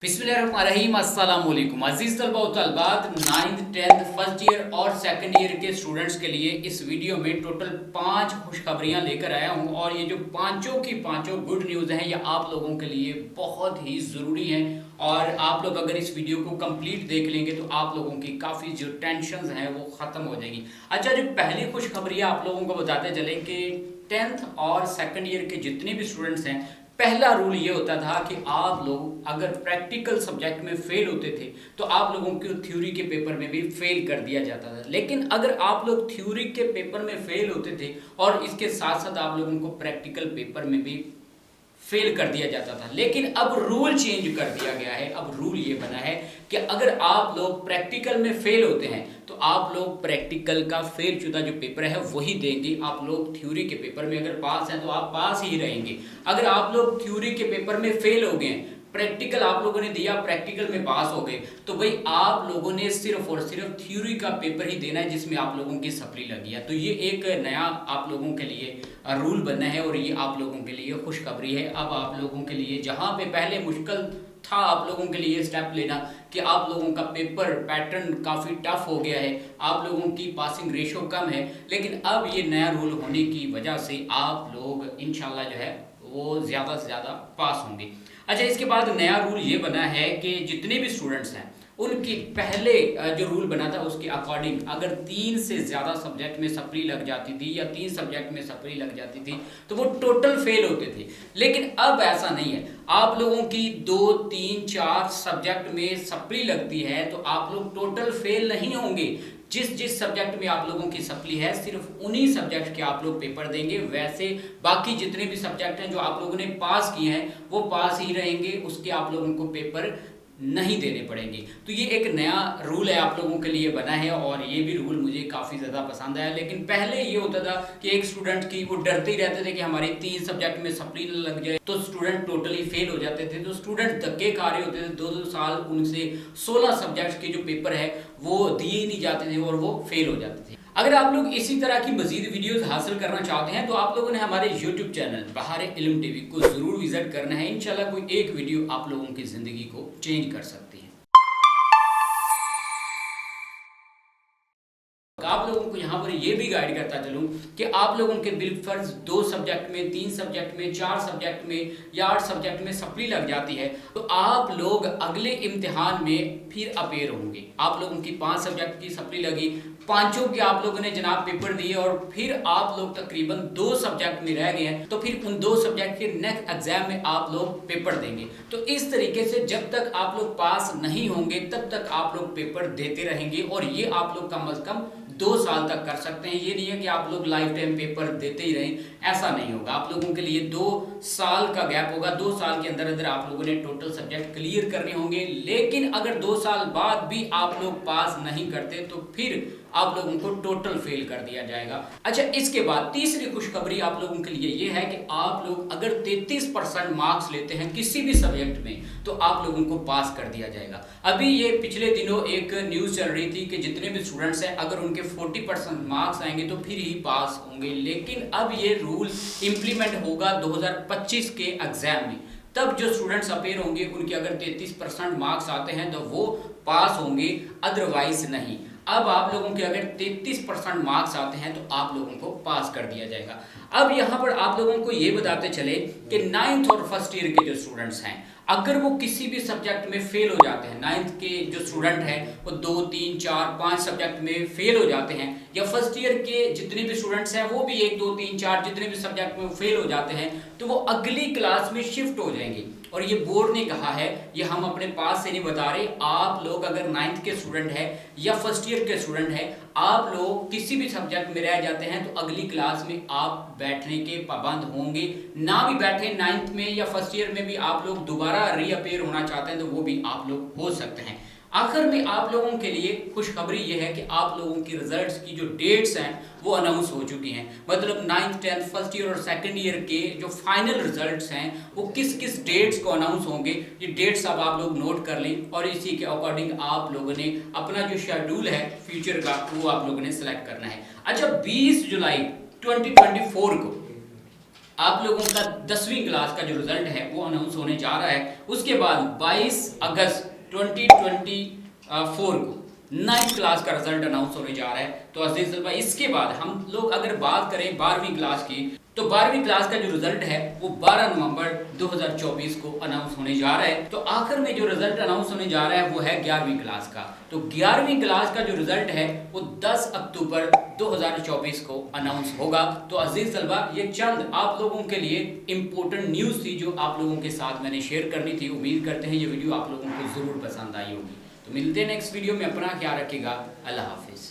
बिस्मिल्लाहिर्रहमानिर्रहीम अस्सलाम वालेकुम अजीज तलबा व तलबात 9th 10th फर्स्ट ईयर और सेकंड ईयर के स्टूडेंट्स के लिए इस वीडियो में टोटल 5 खुशखबरियां लेकर आया हूं और ये जो पांचों की पांचों गुड न्यूज़ हैं ये आप लोगों के लिए बहुत ही ज़रूरी हैं और आप लोग अगर इस वीडियो को कंप्लीट देख लेंगे तो आप लोगों की काफ़ी जो टेंशन हैं वो ख़त्म हो जाएगी। अच्छा, जो पहली खुशखबरियाँ आप लोगों को बताते चले कि 10th और सेकंड ईयर के जितने भी स्टूडेंट्स हैं, पहला रूल ये होता था कि आप लोग अगर प्रैक्टिकल सब्जेक्ट में फेल होते थे तो आप लोगों को थ्योरी के पेपर में भी फेल कर दिया जाता था। लेकिन अगर आप लोग थ्योरी के पेपर में फेल होते थे और इसके साथ साथ आप लोगों को प्रैक्टिकल पेपर में भी फेल कर दिया जाता था, लेकिन अब रूल चेंज कर दिया गया है। अब रूल ये बना है कि अगर आप लोग प्रैक्टिकल में फेल होते हैं तो आप लोग प्रैक्टिकल का फेल शुदा जो पेपर है वही देंगे। आप लोग थ्योरी के पेपर में अगर पास हैं तो आप पास ही रहेंगे। अगर आप लोग थ्योरी के पेपर में फेल हो गए, प्रैक्टिकल आप लोगों ने दिया, प्रैक्टिकल में पास हो गए, तो भाई आप लोगों ने सिर्फ और सिर्फ थ्योरी का पेपर ही देना है जिसमें आप लोगों की सप्ली लगी है। तो ये एक नया आप लोगों के लिए रूल बना है और ये आप लोगों के लिए खुशखबरी है। अब आप लोगों के लिए जहाँ पे पहले मुश्किल था आप लोगों के लिए स्टेप लेना कि आप लोगों का पेपर पैटर्न काफ़ी टफ हो गया है, आप लोगों की पासिंग रेशो कम है, लेकिन अब ये नया रूल होने की वजह से आप लोग इंशाल्लाह जो है वो ज़्यादा से ज़्यादा पास होंगे। अच्छा, इसके बाद नया रूल ये बना है कि जितने भी स्टूडेंट्स हैं उनकी पहले जो रूल बना था उसके अकॉर्डिंग अगर 3 से ज़्यादा सब्जेक्ट में सप्ली लग जाती थी या 3 सब्जेक्ट में सप्ली लग जाती थी तो वो टोटल फेल होते थे। लेकिन अब ऐसा नहीं है, आप लोगों की 2, 3, 4 सब्जेक्ट में सप्ली लगती है तो आप लोग टोटल फेल नहीं होंगे। जिस जिस सब्जेक्ट में आप लोगों की सप्ली है सिर्फ उन्हीं सब्जेक्ट के आप लोग पेपर देंगे। वैसे बाकी जितने भी सब्जेक्ट हैं जो आप लोगों ने पास किए हैं वो पास ही रहेंगे, उसके आप लोगों को पेपर नहीं देने पड़ेंगे। तो ये एक नया रूल है आप लोगों के लिए बना है और ये भी रूल मुझे काफ़ी ज़्यादा पसंद आया। लेकिन पहले ये होता था कि एक स्टूडेंट की वो डरते ही रहते थे कि हमारे 3 सब्जेक्ट में सप्ली न लग जाए तो स्टूडेंट टोटली फेल हो जाते थे। तो स्टूडेंट धक्के खा रहे होते थे, 2-2 साल उनसे 16 सब्जेक्ट के जो पेपर है वो दिए ही नहीं जाते थे और वो फेल हो जाते थे। अगर आप लोग इसी तरह की मजीद वीडियोस हासिल करना चाहते हैं तो आप लोगों ने हमारे YouTube चैनल बहार इल्म टीवी को ज़रूर विजिट करना है। इंशाल्लाह कोई एक वीडियो आप लोगों की ज़िंदगी को चेंज कर सकती है। आप लोगों को यहाँ पर ये भी गाइड करता चलूँ कि आप लोगों के बिलफर्ज 2 सब्जेक्ट में, 3 सब्जेक्ट में, 4 सब्जेक्ट में या 8 सब्जेक्ट में सप्ली लग जाती है तो आप लोग अगले इम्तिहान में फिर अपेयर होंगे। आप लोगों की 5 सब्जेक्ट की सप्ली लगी, पांचों के आप लोगों ने जनाब पेपर दिए और फिर आप लोग तकरीबन 2 सब्जेक्ट में रह गए हैं तो फिर उन 2 सब्जेक्ट के नेक्स्ट एग्जाम में आप लोग पेपर देंगे। तो इस तरीके से जब तक आप लोग पास नहीं होंगे तब तक आप लोग पेपर देते रहेंगे और ये आप लोग कम अज कम 2 साल तक कर सकते हैं। ये नहीं है कि आप लोग लाइफ टाइम पेपर देते ही रहें, ऐसा नहीं होगा। आप लोगों के लिए 2 साल का गैप होगा, 2 साल के अंदर अंदर आप लोगों ने टोटल सब्जेक्ट क्लियर करने होंगे। लेकिन अगर 2 साल बाद भी आप लोग पास नहीं करते तो फिर आप लोगों को टोटल फेल कर दिया जाएगा। अच्छा, इसके बाद तीसरी खुशखबरी आप लोगों के लिए ये है कि आप लोग अगर 33% मार्क्स लेते हैं किसी भी सब्जेक्ट में तो आप लोगों को पास कर दिया जाएगा। अभी ये पिछले दिनों एक न्यूज़ चल रही थी कि जितने भी स्टूडेंट्स हैं अगर उनके 40% मार्क्स आएंगे तो फिर ही पास होंगे। लेकिन अब ये रूल इम्प्लीमेंट होगा 2025 के एग्जाम में। तब जो स्टूडेंट्स अपेयर होंगे उनके अगर 33% मार्क्स आते हैं तो वो पास होंगे, अदरवाइज नहीं। अब आप लोगों के अगर 33% मार्क्स आते हैं तो आप लोगों को पास कर दिया जाएगा। अब यहाँ पर आप लोगों को ये बताते चले कि 9th और फर्स्ट ईयर के जो स्टूडेंट्स हैं अगर वो किसी भी सब्जेक्ट में फेल हो जाते हैं, 9th के जो स्टूडेंट हैं वो 2, 3, 4, 5 सब्जेक्ट में फेल हो जाते हैं या फर्स्ट ईयर के जितने भी स्टूडेंट्स हैं वो भी 1, 2, 3, 4 जितने भी सब्जेक्ट में फेल हो जाते हैं तो वो अगली क्लास में शिफ्ट हो जाएंगे। और ये बोर्ड ने कहा है, ये हम अपने पास से नहीं बता रहे, आप लोग अगर 9th के स्टूडेंट है या फर्स्ट ईयर के स्टूडेंट है, आप लोग किसी भी सब्जेक्ट में रह जाते हैं तो अगली क्लास में आप बैठने के पाबंद होंगे। ना भी बैठे 9th में या फर्स्ट ईयर में भी आप लोग दोबारा रीअपेयर होना चाहते हैं तो वो भी आप लोग हो सकते हैं। आखिर में आप लोगों के लिए खुशखबरी ये है कि आप लोगों की रिजल्ट्स की जो डेट्स हैं वो अनाउंस हो चुकी हैं। मतलब 9th 10th फर्स्ट ईयर और सेकंड ईयर के जो फाइनल रिजल्ट्स हैं वो किस किस डेट्स को अनाउंस होंगे, ये डेट्स अब आप लोग नोट कर लें और इसी के अकॉर्डिंग आप लोगों ने अपना जो शेड्यूल है फ्यूचर का वो आप लोगों ने सेलेक्ट करना है। अच्छा, 20 जुलाई 2024 को आप लोगों का 10वीं क्लास का जो रिजल्ट है वो अनाउंस होने जा रहा है। उसके बाद 22 अगस्त 2024 को 9th क्लास का रिजल्ट अनाउंस होने जा रहा है। तो अजीज तलबा, इसके बाद हम लोग अगर बात करें 12वीं क्लास की, तो 12वीं क्लास का जो रिजल्ट है वो 12 नवंबर 2024 को अनाउंस होने जा रहा है। तो आखिर में जो रिजल्ट अनाउंस होने जा रहा है वो है 11वीं क्लास का। तो 11वीं क्लास का जो रिजल्ट है वो 10 अक्टूबर 2024 को अनाउंस होगा। तो अजीज तलबा, ये चंद आप लोगों के लिए इंपॉर्टेंट न्यूज़ थी जो आप लोगों के साथ मैंने शेयर करनी थी। उम्मीद करते हैं ये वीडियो आप लोगों को ज़रूर पसंद आई होगी। तो मिलते हैं नेक्स्ट वीडियो में। अपना ख्याल रखिएगा। अल्लाह हाफिज़।